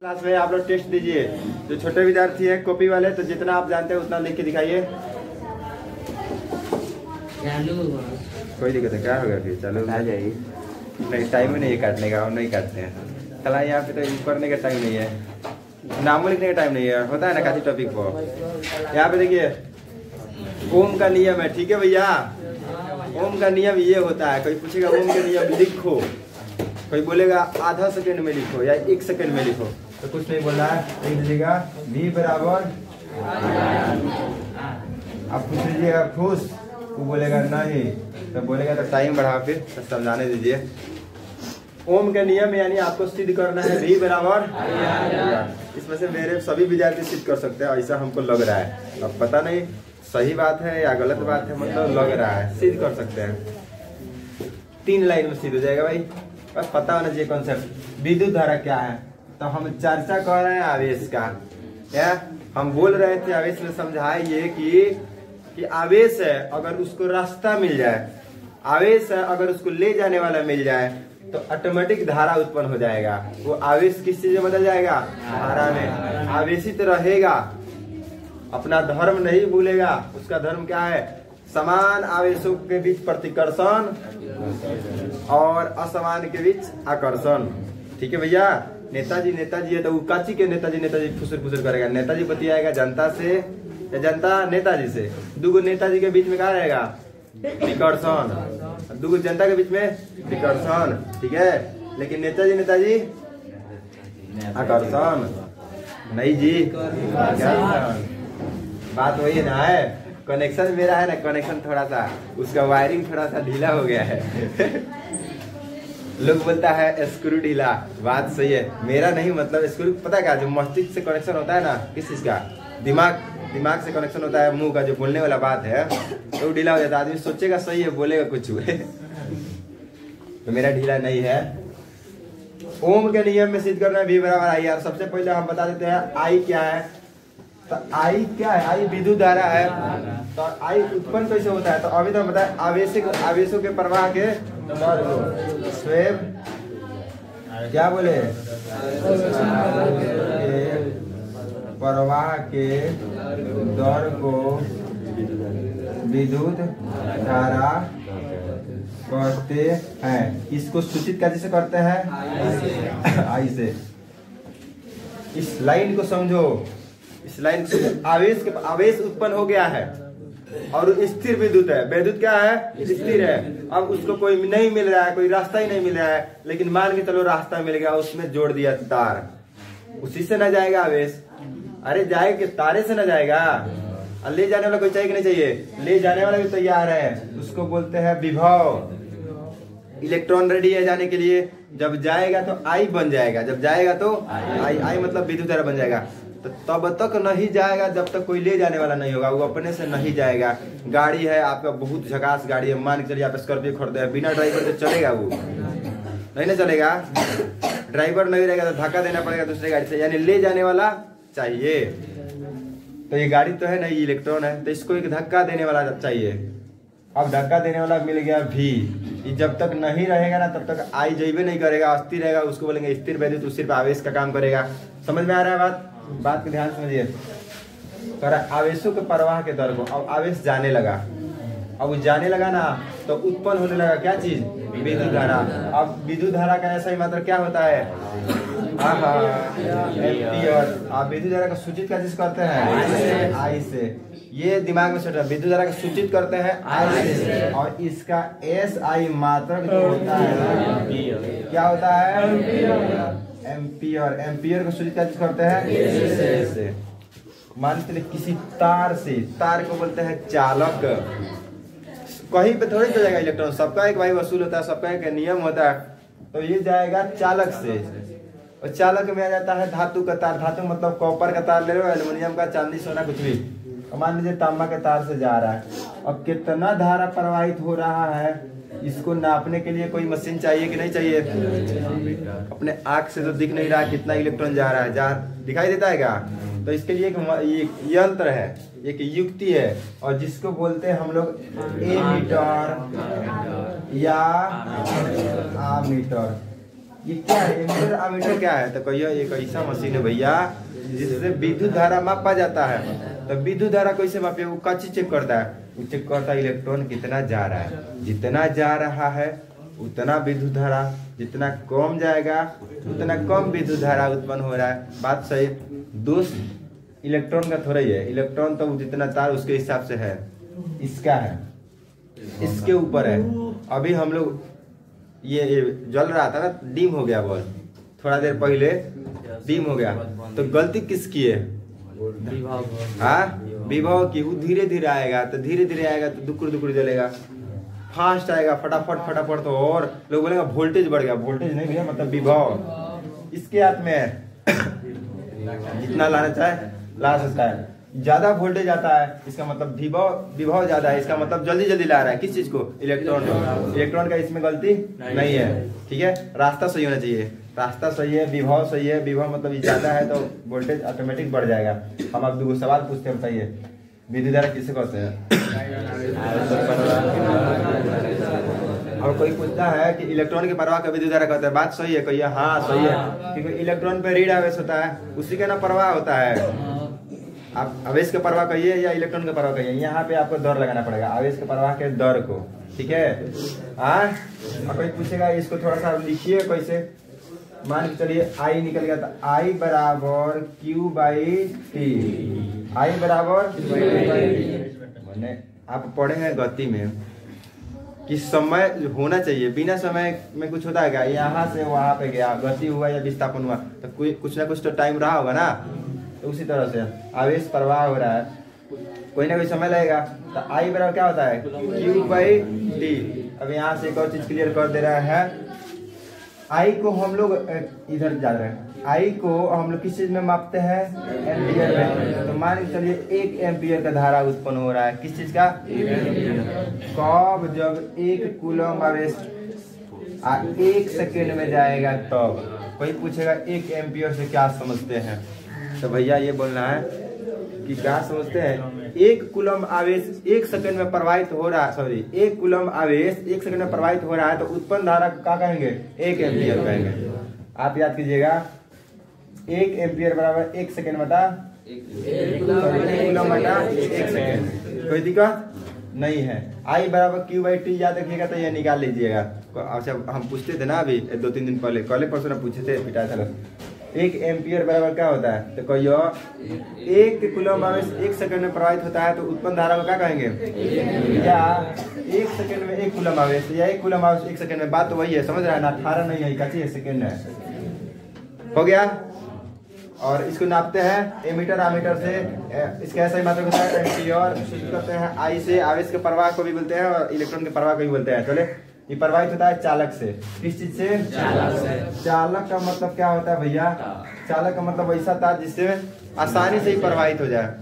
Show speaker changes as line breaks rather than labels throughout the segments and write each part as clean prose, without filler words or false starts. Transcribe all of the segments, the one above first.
Class में आप लोग टेस्ट दीजिए। जो छोटे विद्यार्थी हैं कॉपी वाले, तो जितना आप जानते हैं उतना लिख के दिखाइए। कोई दिक्कत है क्या हो गया? फिर चलो आ जाइए। नहीं टाइम ही नहीं है काटने का, और नहीं काटते हैं। चला यहाँ पे तो करने का टाइम नहीं है, नामों लिखने का टाइम नहीं है। होता है ना काफी टॉपिक पर। यहाँ पे देखिए ओम का नियम है, ठीक है भैया। ओम का नियम ये होता है, कोई पूछेगा ओम का नियम लिखो, कोई बोलेगा आधा सेकंड में लिखो या 1 सेकंड में लिखो, तो कुछ नहीं बोलना है, लिख दीजिएगा V बराबर। आप पूछ लीजिएगा खुश, वो बोलेगा नहीं, तो बोलेगा तो टाइम बढ़ा, फिर तो समझाने दीजिए। ओम का नियम यानी आपको सिद्ध करना है V बराबर। इसमें से मेरे सभी विद्यार्थी सिद्ध कर सकते हैं, ऐसा हमको लग रहा है। अब पता नहीं सही बात है या गलत बात है, मतलब लग रहा है, सिद्ध कर सकते हैं। 3 लाइन में सिद्ध हो जाएगा भाई, बस पता होना चाहिए कॉन्सेप्ट। विद्युत धारा क्या है, तो हम चर्चा कर रहे हैं आवेश का। या हम बोल रहे थे आवेश में समझाइए कि आवेश है अगर उसको रास्ता मिल जाए, आवेश है अगर उसको ले जाने वाला मिल जाए, तो ऑटोमेटिक धारा उत्पन्न हो जाएगा। वो आवेश किस चीज में बदल जाएगा? धारा में। आवेशित रहेगा, अपना धर्म नहीं भूलेगा। उसका धर्म क्या है? समान आवेशों के बीच प्रतिकर्षण और असमान के बीच आकर्षण। ठीक है भैया। नेताजी नेताजी है तो काची के नेताजी फुसुर फुसुर करेगा। नेताजी बतियाएगा जनता से या जनता नेताजी से। 2 नेताजी के बीच में क्या रहेगा? विकर्षण। 2 जनता के बीच में विकर्षण, ठीक है। लेकिन नेताजी आकर्षण नहीं जी, बात वही ना है। कनेक्शन मेरा है ना, कनेक्शन थोड़ा सा, उसका वायरिंग थोड़ा सा ढीला हो गया है। लोग बोलता है स्क्रू ढीला, बात सही है। मेरा नहीं, मतलब स्क्रू पता है क्या, जो मस्तिष्क से कनेक्शन होता है ना, किस चीज का? दिमाग से कनेक्शन होता है, मुंह का जो बोलने वाला बात है तो ढीला हो जाता है। आदमी सोचेगा सही है, बोलेगा कुछ हुए। तो मेरा ढीला नहीं है। ओम के नियम में सिद्ध करना है V बराबर I। सबसे पहले हम बता देते हैं I क्या है। तो I क्या है? I विद्युत धारा है। तो I उत्पन्न कैसे होता है? तो अभी तो हम बताए आवेशों के प्रवाह के दर को स्वेव क्या बोले? प्रवाह के दर को विद्युत धारा कहते हैं। इसको सूचित कैसे करते हैं? I से। इस लाइन को समझो, इस लाइन से आवेश उत्पन्न हो गया है और स्थिर विद्युत है। विद्युत क्या है? स्थिर है। अब उसको कोई नहीं मिल रहा है, कोई रास्ता ही नहीं मिल रहा है, लेकिन मान के चलो रास्ता मिल गया, उसमें जोड़ दिया तार, उसी से न जाएगा आवेश। अरे जाएगा कि तारे से न जाएगा? ले जाने वाला कोई चाहिए कि नहीं चाहिए? ले जाने वाला भी तैयार है, उसको बोलते हैं विभव। इलेक्ट्रॉन रेडी है जाने के लिए, जब जाएगा तो I बन जाएगा, जब जाएगा तो I मतलब विद्युत धारा बन जाएगा। तो तब तक नहीं जाएगा जब तक कोई ले जाने वाला नहीं होगा, वो अपने से नहीं जाएगा। गाड़ी है आपका, बहुत झकास गाड़ी है, मान के चलिए आप स्कॉर्पियो खरीदे हैं, बिना ड्राइवर से चलेगा? वो नहीं ना चलेगा। ड्राइवर नहीं रहेगा तो धक्का देना पड़ेगा दूसरे गाड़ी से, यानी ले जाने वाला चाहिए। तो ये गाड़ी तो है ना, ये इलेक्ट्रॉन है, तो इसको एक धक्का देने वाला चाहिए। अब धक्का देने वाला मिल गया V। ये जब तक नहीं रहेगा ना तब तक I जैबे नहीं करेगा, अस्थिर रहेगा, उसको बोलेंगे स्थिर विद्युत। उस सिर्फ आवेश का काम करेगा। समझ में आ रहा है बात को ध्यान समझिए। आवेशों के प्रवाह के दर को, अब आवेश जाने लगा, अब वो जाने लगा ना तो उत्पन्न होने लगा क्या चीज? विद्युत धारा। अब विद्युत धारा का ऐसा ही मात्रा क्या होता है? एम्पियर। आप विद्युत धारा का सूचित कैसे करते हैं? I से। ये दिमाग में सोच रहा, विद्युत धारा का सूचित करते हैं I से, और इसका SI मात्रक जो होता है क्या होता है? एम्पियर। एम्पियर को सूचित कैसे करते हैं? से। मान के किसी तार से, तार को बोलते हैं चालक। कहीं पे थोड़ी जाएगा इलेक्ट्रॉन, सबका एक भाई वसूल होता है, सबका एक नियम होता है। तो ये जाएगा चालक से, और चालक में आ जाता है धातु का तार। धातु मतलब कॉपर का तार ले लो, एल्युमिनियम का, चांदी सोना कुछ भी। मान लीजिए तांबा के तार से जा रहा है। अब कितना धारा प्रवाहित हो रहा है, इसको नापने के लिए कोई मशीन चाहिए कि नहीं चाहिए? अपने आंख से तो दिख नहीं रहा कितना इलेक्ट्रॉन जा रहा है, दिखाई देता है क्या? तो इसके लिए एक यंत्र है, एक युक्ति है, और जिसको बोलते हैं हम लोग एमीटर या आमीटर। ये क्या है, एमीटर अमीटर क्या है? तो कहिए एक ऐसा मशीन है भैया जिससे विद्युत धारा मापा जाता है। तो विद्युत धारा कैसे मापे? वो क्या चीज चेक करता है? वो चेक करता है इलेक्ट्रॉन कितना जा रहा है, जितना जा रहा है उतना विद्युत धारा, जितना कम जाएगा उतना कम विद्युत धारा उत्पन्न हो रहा है। बात सही। दोष इलेक्ट्रॉन का थोड़ा ही है, इलेक्ट्रॉन तो जितना तार उसके हिसाब से है, इसका है, इसके ऊपर है। अभी हम लोग ये जल रहा था ना, डिम हो गया बॉल, थोड़ा देर पहले डिम हो गया, तो गलती किसकी है? हाँ, विभव की। वो धीरे धीरे आएगा, तो धीरे धीरे आएगा तो दुकुर दुकुर जलेगा, फास्ट आएगा फटाफट फटाफट, तो और लोग बोलेगा वोल्टेज बढ़ गया। वोल्टेज नहीं भैया, मतलब विभव इसके हाथ में है। जितना लाना चाहे ला सकता है। ज्यादा वोल्टेज आता है इसका मतलब विभव ज्यादा है, इसका मतलब जल्दी जल्दी ला रहा है। किस चीज को? इलेक्ट्रॉन को। इलेक्ट्रॉन का इसमें गलती नहीं है, ठीक है। रास्ता सही होना चाहिए, रास्ता सही है, विभव सही है। विभव मतलब ज्यादा है तो वोल्टेज ऑटोमेटिक बढ़ जाएगा। हम अब दो सवाल पूछते हैं, बताइए विद्युत धारा किसे कहते हैं? और कोई पूछता है कि इलेक्ट्रॉन के प्रवाह का विद्युत धारा कहते हैं, बात सही है? कहिए हाँ सही है, क्योंकि इलेक्ट्रॉन पे ऋण आवेश होता है, उसी का ना प्रवाह होता है। आप आवेश का प्रवाह कहिए या इलेक्ट्रॉन का प्रवाह कहिए, यहाँ पे आपको दर लगाना पड़ेगा, आवेश के प्रवाह के दर को, ठीक है। और कोई पूछेगा इसको थोड़ा सा लिखिए कैसे। मान के चलिए आई निकल गया, तो आई बराबर क्यू बाई टी, आई बराबर मैंने आप पढ़े हैं गति में कि समय होना चाहिए, बिना समय में कुछ होता है क्या? यहाँ से वहां पे गया, गति हुआ या विस्थापन हुआ, तो कोई कुछ ना कुछ तो टाइम रहा होगा ना। तो उसी तरह से आवेश प्रवाह हो रहा है, कोई ना कोई समय लगेगा। तो आई बराबर क्या होता है? Q by T. अब यहाँ से एक और चीज क्लियर कर दे रहा है, आई को हम लोग इधर जा रहे हैं, आई को हम लोग किस चीज में मापते हैं? एम्पियर में। तो मान के चलिए 1 एम्पियर का धारा उत्पन्न हो रहा है, किस चीज का? कब? जब 1 कूलम आवेश 1 सेकेंड में जाएगा तब। कोई पूछेगा 1 एम्पियर से क्या समझते हैं? तो भैया ये बोलना है कि क्या समझते हैं? 1 कूलम आवेश 1 सेकंड में प्रवाहित हो रहा है, सॉरी 1 कूलम आवेश 1 सेकंड में प्रवाहित हो रहा है, तो उत्पन्न धारा क्या कहेंगे? 1 एम्पियर कहेंगे। आप याद कीजिएगा, 1 एम्पियर बराबर 1 सेकंड बटा 1 कूलम बटा 1 सेकंड। कोई दिक्कत नहीं है। आई बराबर क्यू बाई टी याद रखिएगा, तो ये निकाल लीजिएगा। अच्छा हम पूछते थे ना अभी 2-3 दिन पहले, कल परसों ना पूछे थे, पिटा था। 1 एम्पियर बराबर क्या होता है? तो कहियो 1 कूलम आवेश 1 सेकंड में प्रवाहित होता है, तो उत्पन्न धारा को क्या कहेंगे? क्या 1 सेकंड में 1 कूलम आवेश या 1 कूलम आवेश 1 सेकंड में? बात तो वही है, समझ रहा है ना? 18 नहीं है, काची सेकंड है। हो गया। और इसको नापते हैं एमीटर आमीटर से, इसका ऐसा ही मात्रक होता है एम्पियर। सूचित करते हैं आई से, आवेश के प्रवाह को भी बोलते हैं और इलेक्ट्रॉन के प्रवाह को भी बोलते हैं। चले, ये प्रवाहित होता है चालक से। किस चीज से? चालक से। चालक का मतलब क्या होता है भैया? चालक का मतलब ऐसा तार जिससे आसानी से ही प्रवाहित हो जाए।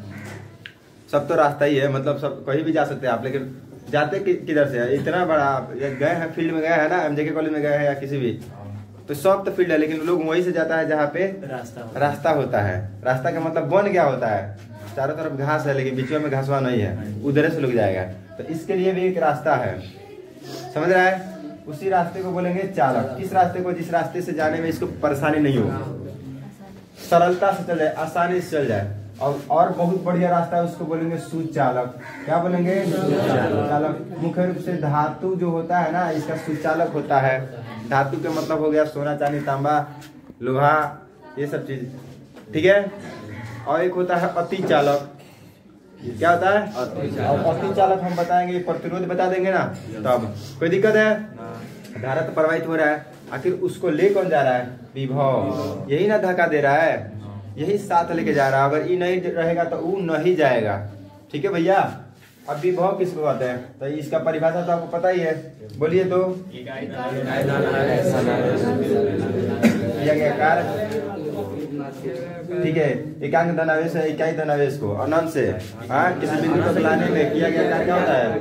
सब तो रास्ता ही है, मतलब सब कहीं भी जा सकते हैं आप, लेकिन जाते किधर से? इतना बड़ा गए हैं, फील्ड में गए हैं ना, एमजेके कॉलेज में गए हैं या किसी भी, तो सब तो फील्ड है, लेकिन लोग वहीं से जाता है जहाँ पे रास्ता होता है। रास्ता का मतलब बन गया होता है, चारों तरफ घास है लेकिन बीच में घासवा नहीं है, उधर से लोग जाएगा। तो इसके लिए भी एक रास्ता है, समझ रहा है? उसी रास्ते को बोलेंगे चालक। किस रास्ते को? जिस रास्ते से जाने में इसको परेशानी नहीं हो, सरलता से चल जाए, आसानी से चल जाए। और बहुत बढ़िया रास्ता है, उसको बोलेंगे सुचालक। क्या बोलेंगे? सुचालक। मुख्य रूप से धातु जो होता है ना, इसका सुचालक होता है। धातु के मतलब हो गया सोना चांदी तांबा लोहा, ये सब चीज, ठीक है। और एक होता है अति चालक। क्या होता है? और अति चालक हम बताएंगे, प्रतिरोध बता देंगे ना तब। कोई दिक्कत है? धारा तो प्रवाहित हो रहा है, आखिर उसको ले कौन जा रहा है? विभव। यही ना धक्का दे रहा है, यही साथ लेके जा रहा है। अगर ये नहीं रहेगा तो वो नहीं जाएगा, ठीक है भैया। अब विभव किसको कहते हैं? तो इसका परिभाषा तो आपको पता ही है, बोलिए तो। किया गया कार्य, ठीक है। एकांक धनावेश है, इकाई धनावेश को अनंत से किसी बिंदु तक लाने में किया गया कार्य क्या होता है?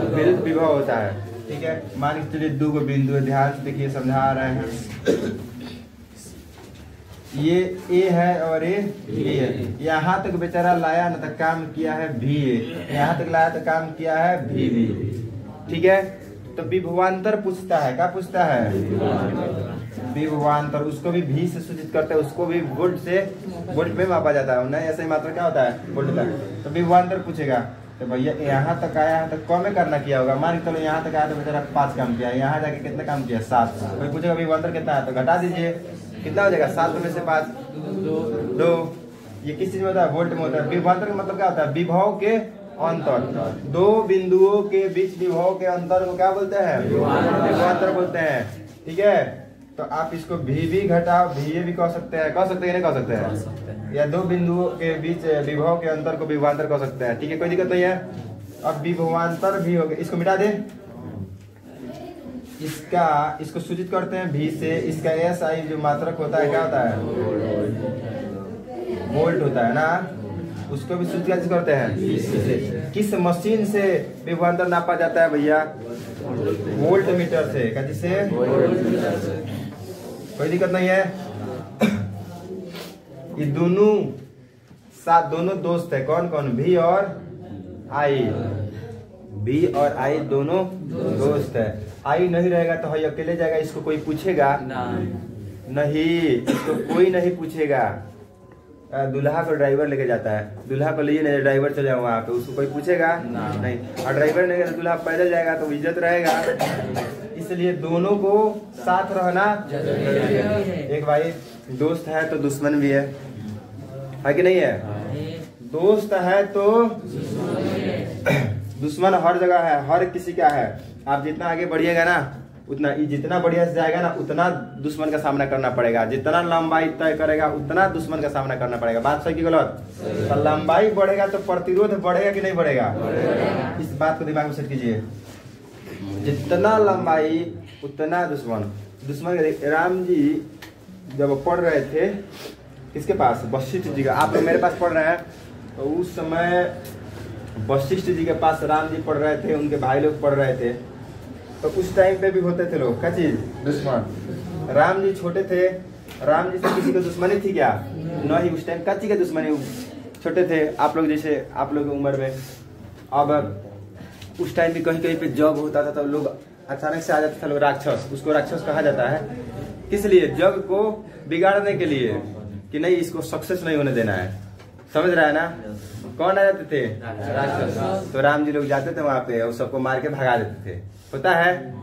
विद्युत विभव होता है, ठीक है। मान के चलिए 2 बिंदु है, ध्यान से देखिए, समझा रहे हैं। ये ए है और ये बी है। यहाँ तक बेचारा लाया न तक काम किया है भी ए, यहाँ तक लाया तो काम किया है भी बी, ठीक है। तो विभवांतर पूछता है, क्या पूछता है? विभवांतर, उसको भी भी से सूचित करते हैं, उसको भी वोल्ट में मापा जाता है, नहीं ऐसे ही मात्रा क्या होता है वोल्ट तक। तो विभवांतर पूछेगा तो भैया यहाँ तक आया है तो कम में करना किया होगा, मान के चलो यहाँ तक आया तो बेचारा 5 काम किया, यहाँ जाके कितना काम किया 7, कोई पूछेगा विभवांतर कितना है तो घटा दीजिए, कितना हो जाएगा 7 में से 5 2। ये किस चीज में होता है वोल्ट में होता है। विभवांतर का मतलब क्या होता है विभव के अंतर, दो बिंदुओं के बीच विभव के अंतर को क्या बोलते हैं विभवांतर बोलते हैं। ठीक है, तो आप इसको भी घटाओ भी भी कह सकते हैं, नहीं कह सकते हैं, या दो बिंदुओं के बीच विभव के अंतर को विभवांतर कह सकते हैं। ठीक है, कोई दिक्कत नहीं है। अब विभवांतर भी हो गया, इसको मिटा दे, इसको सूचित करते हैं भी से, इसका एस आई जो मात्रक होता है क्या होता है वोल्ट होता है ना, उसको भी सूचित कैसे करते हैं, किस मशीन से विभवांतर नापा जाता है भैया वोल्ट मीटर से, कैसे कोई दिक्कत नहीं है। ये दोनों दोस्त है, कौन कौन भी और आई, बी और आई दोनों दोस्त है। आई नहीं रहेगा तो भाई अकेले जाएगा, इसको कोई पूछेगा नहीं, इसको कोई नहीं पूछेगा। दूल्हा को ड्राइवर लेके जाता है, दूल्हा को लिए नहीं ड्राइवर चले वहां पे, उसको कोई पूछेगा नहीं, और ड्राइवर नहीं तो दूल्हा पैदल जाएगा तो इज्जत रहेगा, इसलिए दोनों को साथ रहना जरूरी है। एक भाई दोस्त है तो दुश्मन भी है कि नहीं है, दोस्त है तो दुश्मन हर जगह है, हर किसी का है। आप जितना आगे बढ़िएगा ना उतना, जितना बढ़िया से जाएगा ना उतना दुश्मन का सामना करना पड़ेगा, जितना लंबाई तय करेगा उतना दुश्मन का सामना करना पड़ेगा। बात सही की गलत? तो लंबाई बढ़ेगा तो प्रतिरोध बढ़ेगा कि नहीं बढ़ेगा? इस बात को दिमाग में सेट कीजिए, जितना लंबाई उतना दुश्मन। राम जी जब पढ़ रहे थे किसके पास, वशिष्ठ जी का, आप लोग मेरे पास पढ़ रहे हैं, तो उस समय वशिष्ठ जी के पास राम जी पढ़ रहे थे, उनके भाई लोग पढ़ रहे थे, तो उस टाइम पे भी होते थे लोग क्या चीज, दुश्मन। राम जी छोटे थे, राम जी से किसी को दुश्मनी थी क्या? नहीं, उस टाइम क्या चीज का दुश्मनी, छोटे थे आप लोग, जैसे आप लोग की उम्र में। अब उस टाइम भी कहीं कहीं पे जग होता था तो लोग अचानक से आ जाते थे लोग राक्षस, उसको राक्षस कहा जाता है। किस लिए? जग को बिगाड़ने के लिए, कि नहीं इसको सक्सेस नहीं होने देना है, समझ रहा है ना। कौन आ जाते थे? राक्षस। तो राम जी लोग जाते थे वहां पे और सबको मार के भगा देते थे। होता है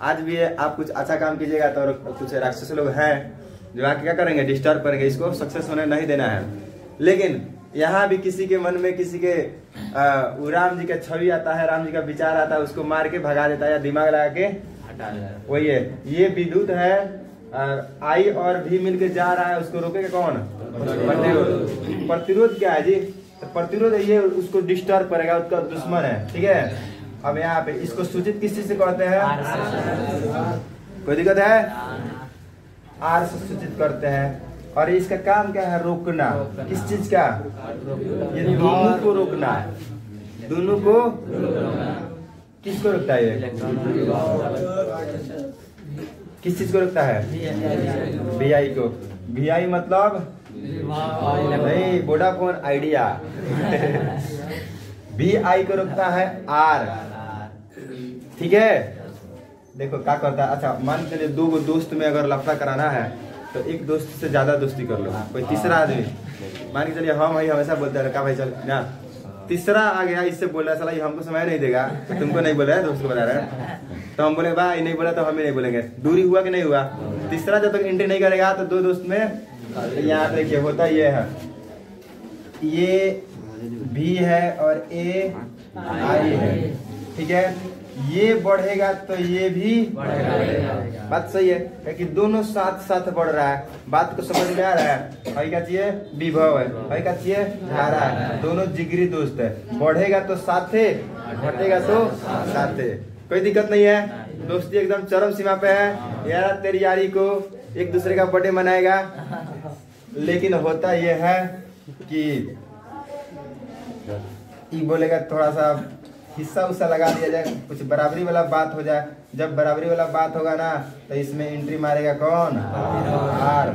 आज भी है, आप कुछ अच्छा काम कीजिएगा तो कुछ राक्षस लोग हैं जो आके क्या करेंगे, डिस्टर्ब करेंगे, इसको सक्सेस होने नहीं देना है। लेकिन यहाँ भी किसी के मन में किसी के राम जी का छवि आता है, राम जी का विचार आता है, उसको मार के भगा देता है या दिमाग लगा के हटा देता है। वही है, ये विद्युत है, आई और भी मिलके जा रहा है, उसको रोकेगा कौन? प्रतिरोध। प्रतिरोध क्या है जी? तो प्रतिरोध ये उसको डिस्टर्ब करेगा, उसका दुश्मन है। ठीक है, अब यहाँ पे इसको सूचित किस चीज से करते हैं? कोई दिक्कत है? आर से सूचित करते हैं। और इसका काम क्या है? रोकना। किस चीज का? ये दोनों को रोकना है, दोनों को। किसको रोकता है ये? किस चीज को रोकता है? VI को। VI मतलब नहीं, वोडाफोन आइडिया। VI को रोकता है R। ठीक है, देखो क्या करता है। अच्छा मान के दो दोस्त में अगर लफड़ा कराना है तो एक दोस्त से ज्यादा दोस्ती कर लो, कोई तीसरा आदमी मान के चलिए, हम भाई हमेशा बोलते हैं का भाई चल ना, तीसरा आ गया, इससे बोल रहा है साला ये हमको समय नहीं देगा, तो तुमको नहीं बोला है, दोस्त को बता रहा है, तो हम बोले भाई नहीं बोला तो हम भी नहीं बोलेंगे। दूरी हुआ कि नहीं हुआ? तीसरा जब तक एंट्री नहीं करेगा तो दो दोस्त में, यहाँ देखिए होता ये है, ये भी है और A I है। ठीक है, ये बढ़ेगा तो ये भी बढ़ेगा। बात सही है कि दोनों साथ साथ बढ़ रहा है। बात को समझ में आ रहा है? भाई क्या चाहिए? विभव है, भाई क्या चाहिए? धारा है। दोनों जिगरी दोस्त है, बढ़ेगा तो साथे, घटेगा तो साथे, कोई दिक्कत नहीं है। दोस्ती एकदम चरम सीमा पे है। यार तेरी यारी को एक दूसरे का बर्थडे मनाएगा, लेकिन होता यह है कि ये बोलेगा थोड़ा सा हिस्सा उस्सा लगा दिया जाए, कुछ बराबरी वाला बात हो जाए। जब बराबरी वाला बात होगा ना तो इसमें एंट्री मारेगा कौन? R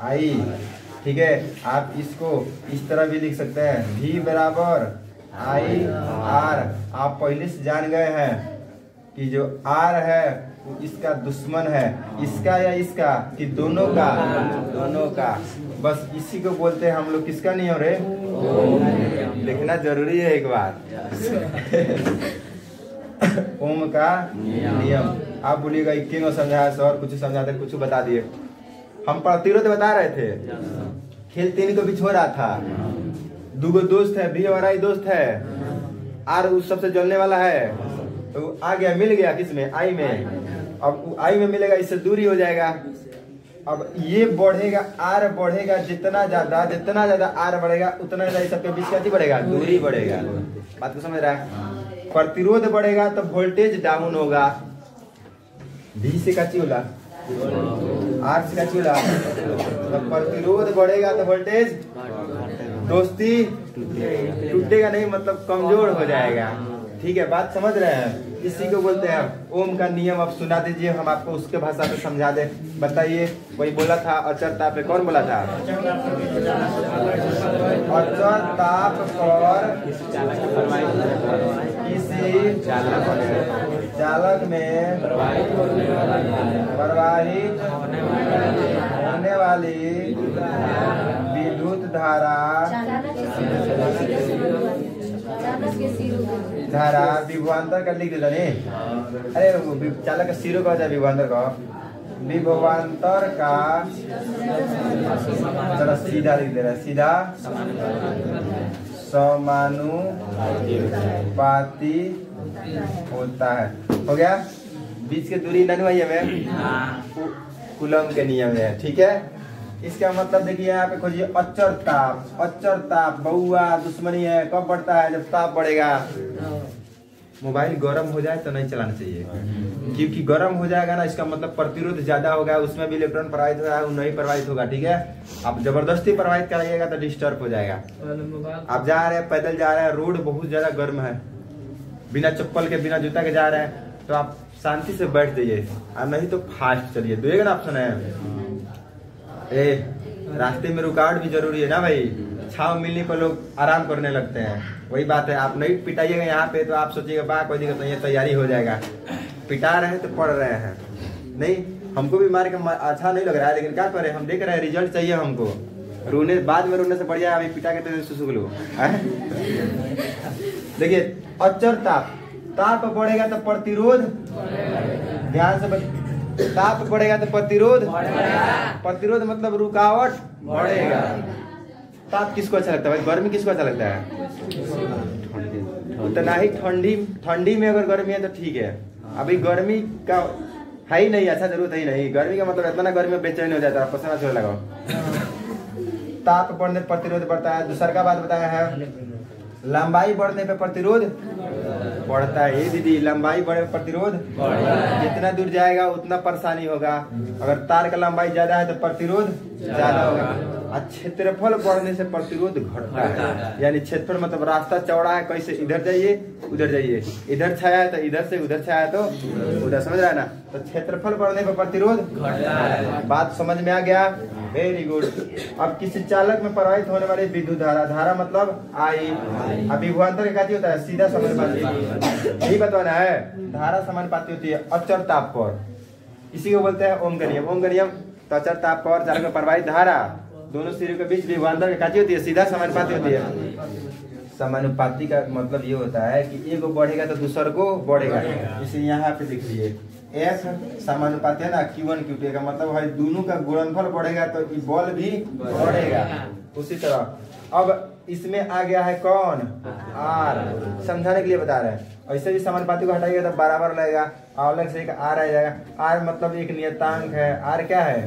I। ठीक है, आप इसको इस तरह भी लिख सकते हैं, V बराबर I R। आप पहले से जान गए हैं कि जो R है इसका दुश्मन है, इसका या इसका कि दोनों का, दोनों का। बस इसी को बोलते हैं हम लोग किसका नियम रे, लिखना जरूरी है एक बार। ओम का नियम। आप बोलिएगा क्यों समझाया सर, कुछ समझाते कुछ बता दिए। हम प्रतिरोध बता रहे थे, खेल 3 को बिछो रहा था, 2 दोस्त है, बी और आई दोस्त है, आर उस सबसे जलने वाला है, तो आ गया, मिल गया किसमें, आई में। अब आई में मिलेगा, इससे दूरी हो जाएगा। अब ये बढ़ेगा, आर बढ़ेगा, जितना ज्यादा आर बढ़ेगा उतना ज्यादा इस सबके बीच क्या बढ़ेगा, दूरी बढ़ेगा। बात को समझ रहा है। प्रतिरोध बढ़ेगा तो वोल्टेज डाउन होगा, भी से का चूल्हा, आर से का चूल्हा। तो प्रतिरोध बढ़ेगा तो वोल्टेज, दोस्ती टूटेगा नहीं, मतलब कमजोर हो जाएगा। ठीक है, बात समझ रहे हैं। इसी को बोलते हैं ओम का नियम। अब सुना दीजिए, हम आपको उसके भाषा में समझा दे। बताइए, कोई बोला था अचर ताप पे, कौन बोला था? अचर ताप पर किसी चालक में प्रवाहित होने वाली विद्युत धारा विभवांतर का लिख देता नहीं। अरे चालक का सिरों का विभवांतर का, विभवांतर का चलो सीधा लिख दे रहा है, सीधा समानुपाती होता है। हो गया, बीच की दूरी ननवाई में कूलम के नियम है। ठीक है, इसका मतलब देखिए यहाँ पे खोजिए अचर ताप। अचर ताप बउआ दुश्मनी है, कब बढ़ता है? जब ताप बढ़ेगा। मोबाइल गर्म हो जाए तो नहीं चलाना चाहिए, क्योंकि गर्म हो जाएगा ना, इसका मतलब प्रतिरोध ज्यादा होगा, उसमें भी इलेक्ट्रॉन प्रवाहित हो रहा है, नहीं प्रवाहित होगा। ठीक है, आप जबरदस्ती प्रवाहित कराइएगा तो डिस्टर्ब हो जाएगा। आप जा रहे हैं, पैदल जा रहे हैं, रोड बहुत ज्यादा गर्म है, बिना चप्पल के बिना जूता के जा रहे हैं, तो आप शांति से बैठ जाइए, और नहीं तो फास्ट चलिए। दो एक ऑप्शन है। रास्ते में रुकावट भी जरूरी है ना भाई, छाव मिलने पर लोग आराम करने लगते हैं। वही बात है, आप नहीं पिटाइएगा यहाँ पे तो आप सोचिएगा बा कोई दिक्कत नहीं है, तैयारी हो जाएगा। पिटा रहे हैं तो पढ़ रहे हैं, नहीं हमको भी मार के अच्छा नहीं लग रहा है, लेकिन क्या करें, हम देख रहे हैं रिजल्ट चाहिए हमको। रोने बाद में रोने से बढ़िया अभी पिटा के तो सुसुक लो। देखिए अचर ताप, ताप बढ़ेगा तो प्रतिरोध, ध्यान से ताप बढ़ेगा तो प्रतिरोध, प्रतिरोध मतलब रुकावट बढ़ेगा। ताप किसको अच्छा लगता है भाई? गर्मी किसको अच्छा लगता है? उतना ही ठंडी में अगर गर्मी है तो ठीक है। अभी गर्मी का है ही नहीं, अच्छा जरूरत है ही नहीं। गर्मी का मतलब इतना गर्मी में बेचैन हो जाता है, पसीना छोड़ने लगाओ। ताप बढ़ने प्रतिरोध बढ़ता है। दूसरा का बात बताया है, लंबाई बढ़ने पे प्रतिरोध बढ़ता है। ये दीदी, लंबाई बढ़े प्रतिरोध, जितना दूर जाएगा उतना परेशानी होगा। अगर तार का लंबाई ज्यादा है तो प्रतिरोध ज्यादा होगा। और क्षेत्रफल बढ़ने से प्रतिरोध घटता है। यानी क्षेत्रफल मतलब रास्ता चौड़ा है, कैसे इधर जाइए उधर जाइए, इधर छाया है तो इधर से, उधर छाया है तो उधर, समझ रहा है ना? तो क्षेत्रफल बढ़ने पर प्रतिरोध घटता है। बात समझ में आ गया? Very good. अब किसी चालक में प्रवाहित होने वाली विद्युत धारा, धारा मतलब आई, अब विभवांतर का क्या होता है? सीधा समानुपाती। यही बताना है, धारा समानुपाती होती है अचर ताप पर। इसी को बोलते हैं ओम का नियम। ओम का नियम तो अचर ताप पर चालक में प्रवाहित धारा, दोनों सिरों के बीच विभवांतर का क्या होती है? सीधा समानुपाती होती है। समानुपाती का मतलब ये होता है कि एक बढ़ेगा तो दूसर को बढ़ेगा। इसे यहाँ पे देखिए, F समानुपाती है ना, Q1 Q2 का मतलब है दोनों का गुणनफल बढ़ेगा तो बल भी बढ़ेगा। उसी तरह अब इसमें आ गया है कौन? R। समझाने के लिए बता रहे हैं। ऐसे भी समानुपाती को हटाइएगा तो बराबर लगेगा, अलग से एक R आ जाएगा। R मतलब एक नियतांक है। R क्या है?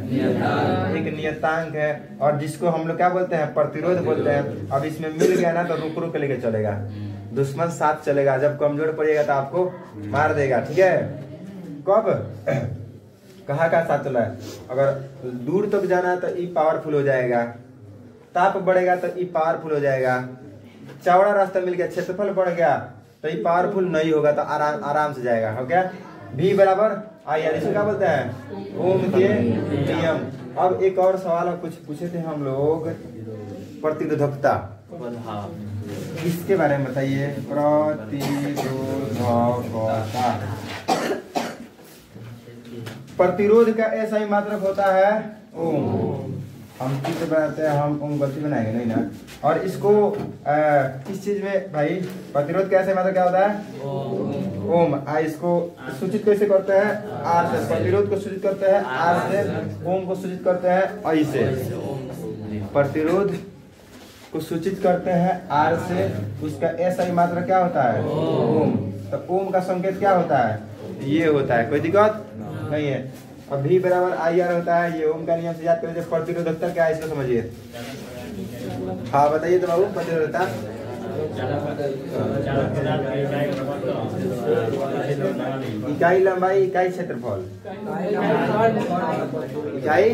एक नियतांक है, और जिसको हम लोग क्या बोलते हैं? प्रतिरोध बोलते हैं। अब इसमें मिल गया ना तो रुक रुक लेके चलेगा, दुश्मन साथ चलेगा। जब कमजोर पड़ेगा तो आपको मार देगा। ठीक है, कब कहाँ का साथ चला है? अगर दूर तक जाना है तो ई पावरफुल हो जाएगा, ताप बढ़ेगा तो ई पावरफुल हो जाएगा। चौड़ा रास्ता मिल गया, क्षेत्रफल बढ़ गया तो ई पावरफुल नहीं होगा, तो आराम से जाएगा। हो गया, भी बराबर आई। इसको क्या बोलते हैं? ओम के नियम। अब एक और सवाल कुछ पूछे थे हम लोग, प्रतिरोधकता, इसके बारे में बताइए। प्रतिरोधकता प्रतिरोध का ऐसा ही मात्रक होता है ओम। हम चित्र बनाते हैं, हम ओम गलती बनाएंगे नहीं ना। और इसको किस चीज में भाई प्रतिरोध का ऐसा ही मात्रक क्या होता है ओम। इसको सूचित कैसे करते हैं आर से। प्रतिरोध को सूचित करते हैं आर से, ओम को सूचित करते हैं आई से। प्रतिरोध को सूचित करते हैं आर से, उसका ऐसा ही मात्रक क्या होता है ओम। तो ओम का संकेत क्या होता है ये होता है, कोई दिक्कत नहीं है। अब भी बराबर आई आर होता है, ये ओम का नियम से याद करें। प्रतिरोधकता क्या है इसको समझिए। हाँ बताइए तो बाबू प्रतिरोधकता। इकाई लंबाई, इकाई क्षेत्रफल, इकाई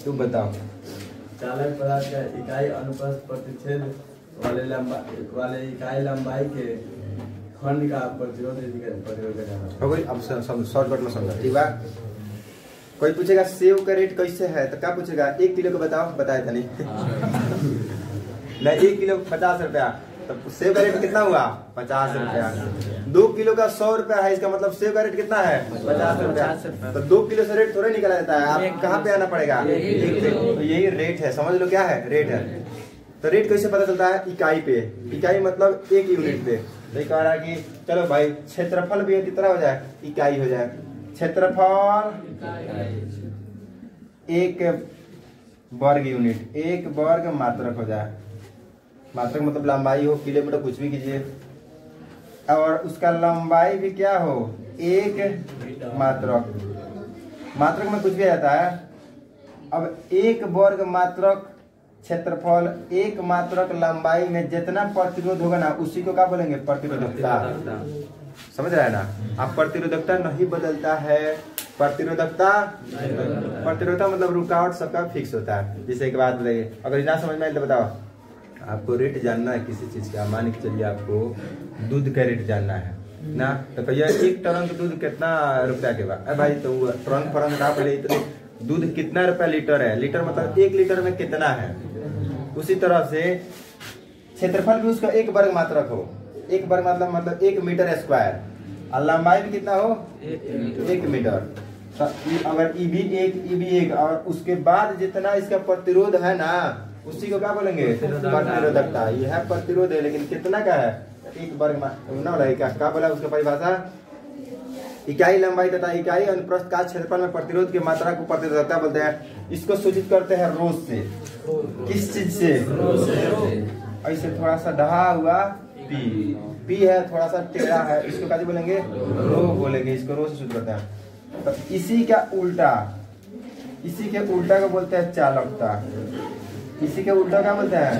तुम बताओ।
चालक पदार्थ का इकाई अनुप्रस्थ प्रतिच्छेद वाले इकाई लंबाई के खंड का प्रतिरोध हो
गई। अब शॉर्टकट में समझा ठीक बा। कोई पूछेगा सेव का रेट कैसे है तो क्या पूछेगा 1 किलो का बताओ, बताया था नहीं नहीं 1 किलो 50 रुपया, तो सेव का रेट कितना हुआ 50 रुपया। 2 किलो का 100 रुपया है, इसका मतलब सेव का रेट कितना है 50 रुपया। तो 2 किलो से रेट थोड़ा निकला जाता है, आप कहाँ पे आना पड़ेगा 1 पे। तो यही रेट है, समझ लो क्या है रेट है। तो रेट कैसे पता चलता है इकाई पे, इकाई मतलब 1 यूनिट पे। तो कह रहा है कि चलो भाई क्षेत्रफल भी कितना हो जाए इकाई हो जाए। क्षेत्रफल 1 वर्ग यूनिट, 1 वर्ग मात्रक हो जाए। मात्रक मतलब लंबाई हो, किलोमीटर कुछ भी कीजिए। और उसका लंबाई भी क्या हो 1 मात्रक। मात्रक में कुछ भी आ जाता है। अब 1 वर्ग मात्रक क्षेत्रफल 1 मात्रक लंबाई में जितना प्रतिरोध होगा ना उसी को क्या बोलेंगे प्रतिरोधकता। समझ रहा है ना आप। प्रतिरोधकता नहीं बदलता है। प्रतिरोधकता मतलब रुकावट सबका फिक्स होता है। जैसे एक बात बताइए, अगर ना समझ में आए तो बताओ। आपको रेट जानना है किसी चीज का, मान के चलिए आपको दूध का रेट जानना है ना, तो भैया 1 टन का दूध कितना रुपया के बाद भाई, तो टन फरन ना पहले तो दूध कितना रुपया लीटर है। लीटर मतलब 1 लीटर में कितना है। उसी तरह से क्षेत्रफल भी उसका 1 वर्ग मात्रक हो। 1 वर्ग मतलब 1 मीटर स्क्वायर, और लंबाई भी कितना हो 1 मीटर। तो अगर ई भी 1 और उसके बाद जितना इसका प्रतिरोध है ना उसी को क्या बोलेंगे प्रतिरोधकता। यह है प्रतिरोध है, लेकिन कितना का है 1 वर्ग ना लगेगा। क्या बोला उसका परिभाषा इकाई लंबाई तथा इकाई अनुप्रस्थ का क्षेत्रफल में प्रतिरोध की मात्रा को प्रतिरोधकता बोलते हैं। इसको सूचित करते हैं रो से। किस चीज से ऐसे थोड़ा सा ढहा हुआ पी है, थोड़ा सा टेढ़ा है, इसको क्या बोलेंगे रो बोलेंगे। इसको रो से सूचित करते हैं। तो इसी के उल्टा को बोलते हैं चालकता। इसी के उल्टा क्या बोलते हैं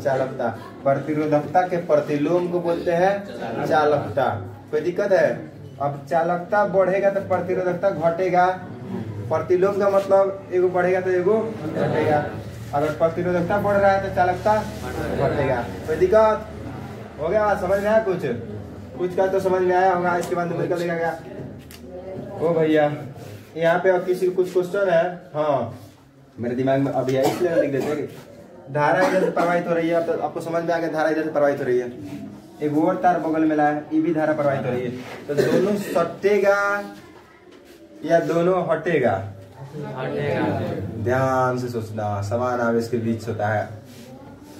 चालकता। प्रतिरोधकता के प्रतिलोम को बोलते हैं चालकता। कोई दिक्कत है। अब चालकता बढ़ेगा तो प्रतिरोधकता घटेगा। प्रतिलोम का मतलब एगो बढ़ेगा तो एगो घटेगा। अगर प्रतिरोधकता बढ़ रहा है तो चालकता घटेगा। कोई दिक्कत हो गया समझ में आया। कुछ का तो समझ में आया होगा। इसके बाद निकल गया ओ भैया यहाँ पे और किसी को कुछ क्वेश्चन है। हाँ मेरे दिमाग में अभी आई इसलिए लिख देते हैं। धारा इधर से प्रवाहित हो रही है। अब तो आपको समझ में आ गया धारा इधर से प्रवाहित हो रही है। एक और तार बगल में लाया, ये भी धारा प्रवाहित हो रही है। तो दोनों सटेगा या दोनों हटेगा। ध्यान से सोचना। समान आवेश के बीच होता है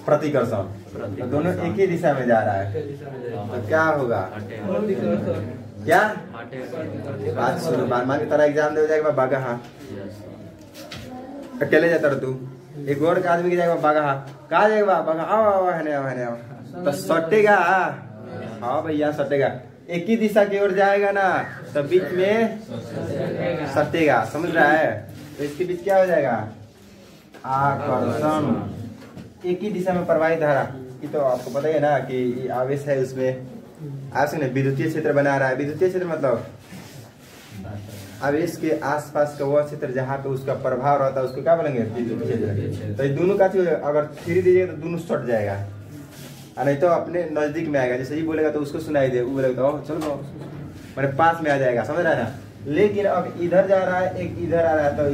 प्रतिकर्षण। तो दोनों एक ही दिशा में जा रहा है तो क्या होगा क्या बात सुनो। मान के तारा एग्जाम दे जाएगा बागा हाँ अकेले जाता रह तू। एक और का आदमी की जाएगा बागा हाँ कहा जाएगा बागा आओ है तो सटेगा। हाँ भैया सटेगा। एक ही दिशा की ओर जाएगा ना तो बीच में सटेगा। समझ रहा है। तो इसके बीच क्या हो जाएगा आकर्षण। एक ही दिशा में प्रवाहित धारा की तो आपको पता ही है ना कि आवेश है उसमें। आवेश ने विद्युतीय क्षेत्र बना रहा है। विद्युतीय क्षेत्र मतलब आवेश के आसपास का वह क्षेत्र जहाँ पे उसका प्रभाव रहता है उसको क्या बोलेंगे विद्युतीय क्षेत्र। तो ये दोनों का अगर थ्री दीजिएगा तो दोनों सट जाएगा, नहीं तो अपने नजदीक में आएगा। जैसे ये बोलेगा तो उसको सुनाई दे, वो बोलेगा तो चलो मेरे पास में आ जाएगा। समझ रहा है ना। लेकिन अब इधर जा रहा है एक इधर आ रहा है तो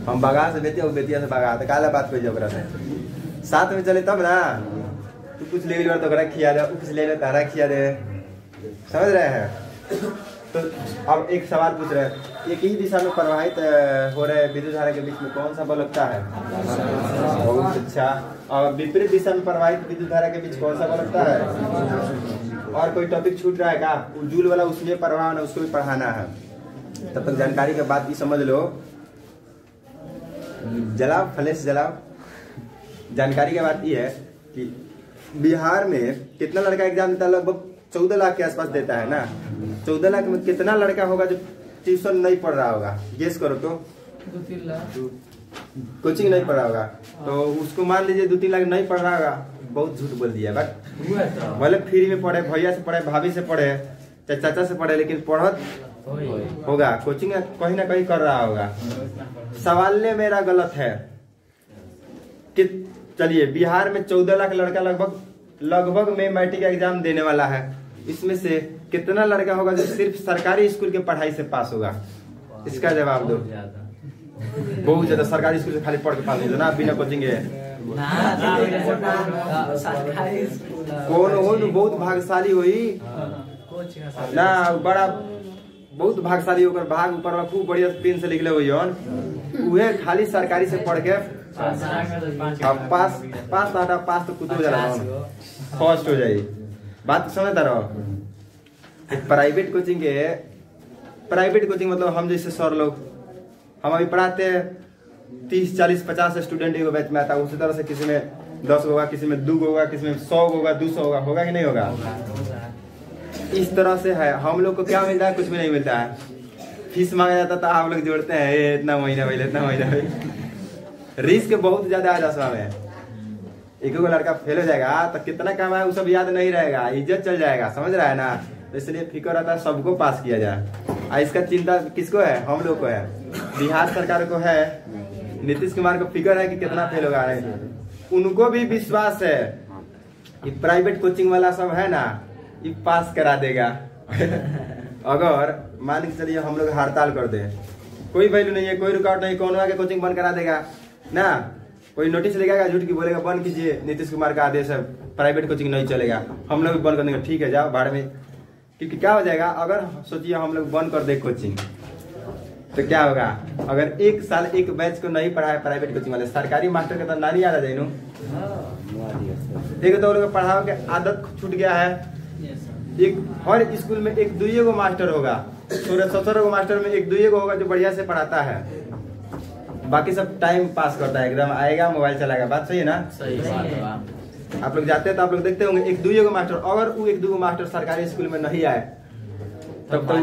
हम बगा से बेतिया बेतिया से बगा तो काला बात कोई जबरा है। साथ में चले तब ना। तू कुछ ले तो खिया दे, कुछ ले तारा खिया दे। समझ रहे हैं। तो अब एक सवाल पूछ रहे हैं, एक ही दिशा में प्रवाहित हो रहे विद्युत धारा के बीच में कौन सा बल लगता है? बहुत अच्छा। और विपरीत दिशा में प्रवाहित विद्युत धारा के बीच कौन सा बल लगता है? और कोई टॉपिक छूट रहा है क्या? जूल वाला उसमें पढ़वाना, उसको भी पढ़ाना है। तब तक जानकारी के बात ये समझ लो, जलाओ फ्लैश जलाओ। जानकारी की बात ये है कि बिहार में कितना लड़का एग्जाम देता है? लगभग 14 लाख के आसपास देता है ना। 14 लाख में कितना लड़का होगा जो ट्यूशन नहीं पढ़ रहा होगा? गेस करो तो।
2-3 लाख
कोचिंग नहीं पढ़ रहा होगा, तो उसको मान लीजिए 2-3 लाख नहीं पढ़ रहा होगा। बहुत झूठ बोल दिया। बट भले फ्री में पढ़े, भैया से पढ़े, भाभी से पढ़े, चाचा से पढ़े, लेकिन पढ़त होगा, कोचिंग कहीं ना कहीं कर रहा होगा। सवाल मेरा गलत है कि चलिए बिहार में 14 लाख लड़का लगभग में मैट्रिक एग्जाम देने वाला है। इसमें से कितना लड़का होगा जो सिर्फ सरकारी स्कूल के पढ़ाई से पास होगा? इसका जवाब दो। बहुत ज्यादा। सरकारी स्कूल से खाली पढ़ के पास नहीं ना, बिना कोचिंग के। कौन हो तो बहुत भाग्यशाली हुई ना, बड़ा बहुत भाग्यशाली होकर भाग ऊपर खूब बढ़िया पेन से लिखले हुई उहे खाली सरकारी से पढ़ के पास तो कुछ हो जा फर्स्ट हो जाए। बात समझता रहो। प्राइवेट कोचिंग मतलब हम जैसे सर लोग, हम अभी पढ़ाते हैं 30, 40, 50 स्टूडेंट एक बैच में आता है। उसी तरह से किसी में 10 होगा, किसी में 2 होगा, किसी में 100 होगा, 200 होगा कि नहीं होगा? इस तरह से है। हम लोग को क्या मिलता है? कुछ भी नहीं मिलता है। फीस मांगा जाता था, आप लोग जोड़ते हैं इतना महीना पहले, इतना महीना पहले। रिस्क बहुत ज्यादा है 10वां में। एक लड़का फेल हो जाएगा तो कितना काम है वो सब याद नहीं रहेगा, इज्जत चल जाएगा। समझ रहा है ना? तो इसलिए फिक्र रहता है सबको पास किया जाए। इसका चिंता किसको है? हम लोग को है, बिहार सरकार को है, नीतीश कुमार को फिक्र है कि कितना फेल होगा। उनको भी विश्वास है कि प्राइवेट कोचिंग वाला सब है ना, ये पास करा देगा। अगर मान के चलिए हम लोग हड़ताल कर दे, कोई वैल्यू नहीं है, कोई रुकावट नहीं, कौन आके कोचिंग बंद करा देगा ना। कोई नोटिस लगाएगा, झूठ की बोलेगा बंद कीजिए, नीतीश कुमार का आदेश है, प्राइवेट कोचिंग नहीं चलेगा, हम लोग भी बंद कर देंगे। ठीक है, जाओ बाढ़ में। क्योंकि क्या हो जाएगा, अगर सोचिए हम लोग बंद कर दे कोचिंग तो क्या होगा? अगर एक साल एक बैच को नहीं पढ़ाए प्राइवेट कोचिंग वाले, सरकारी मास्टर के तो नानी याद आ जाए। एक तो लोग पढ़ाओ के आदत छूट गया है। एक हर स्कूल में 1-2 गो मास्टर होगा, 16-17 गो मास्टर में 1-2 गो होगा जो बढ़िया से पढ़ाता है। बाकी सब टाइम पास करता है, एकदम आएगा मोबाइल चलाएगा। बात सही है ना?
सही बात है।
आप लोग जाते हैं तो आप लोग देखते होंगे 1-2 गो मास्टर। अगर वो 1-2 गो मास्टर सरकारी स्कूल में नहीं आए तब तो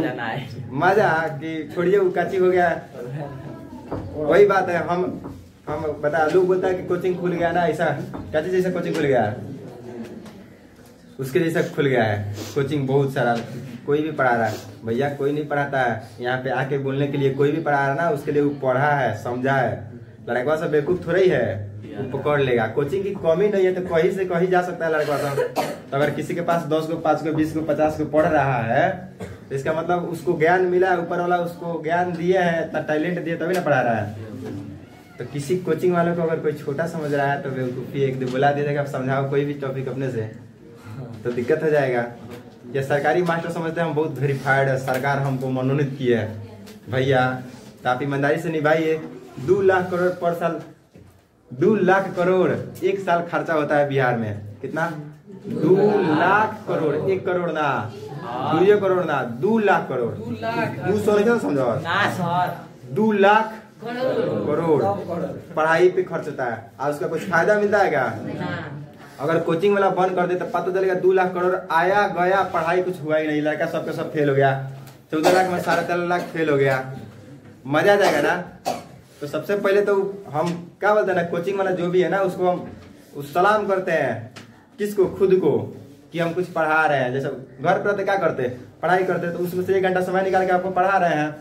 मजा कि छोड़िए वो काची हो गया। वही बात है। हम बता, लोग बोलता है कि कोचिंग खुल गया ना, ऐसा काची जैसा कोचिंग खुल गया, उसके जैसा खुल गया है कोचिंग बहुत सारा। कोई भी पढ़ा रहा है भैया, कोई नहीं पढ़ाता है। यहाँ पे आके बोलने के लिए कोई भी पढ़ा रहा है ना, उसके लिए वो पढ़ा है, समझा है। लड़का सब बेवकूफ थोड़ा ही है, वो पकड़ लेगा। कोचिंग की कमी नहीं है तो कहीं से कहीं जा सकता है लड़का सब। तो अगर किसी के पास 10 गो, 5 गो, 20 गो, 50 गो पढ़ रहा है तो इसका मतलब उसको ज्ञान मिला है, ऊपर वाला उसको ज्ञान दिए है, इतना टैलेंट दिए तभी ना पढ़ा रहा है। तो किसी कोचिंग वालों को अगर कोई छोटा समझ रहा है तो बेवकूफी एक दो बुला देगा, समझाओ कोई भी टॉपिक अपने से, तो दिक्कत हो जाएगा। ये सरकारी मास्टर समझते हैं हम बहुत वेरीफाइड है, सरकार हमको मनोनीत की है। भैया तो आप ईमानदारी से निभाइए। 2 लाख करोड़ पर साल, 2 लाख करोड़ एक साल खर्चा होता है बिहार में। कितना? 2 लाख करोड़। 1 करोड़ ना, 2 करोड़ ना, 2 लाख करोड़। 200 नहीं समझो, 2 लाख करोड़ पढ़ाई पे खर्च होता है। और उसका कुछ फायदा मिलता है क्या? अगर कोचिंग वाला बंद कर दे तो पता चलेगा 2 लाख करोड़ आया गया, पढ़ाई कुछ हुआ ही नहीं, लड़का सबके सब फेल हो गया। 14 लाख में 13.5 लाख फेल हो गया। मजा आ जाएगा ना? तो सबसे पहले तो हम क्या बोलते हैं ना, कोचिंग वाला जो भी है ना उसको हम सलाम करते हैं। किसको? खुद को, कि हम कुछ पढ़ा रहे हैं। जैसे घर पर क्या करते, पढ़ाई करते, तो उसमें से 1 घंटा समय निकाल के आपको पढ़ा रहे हैं।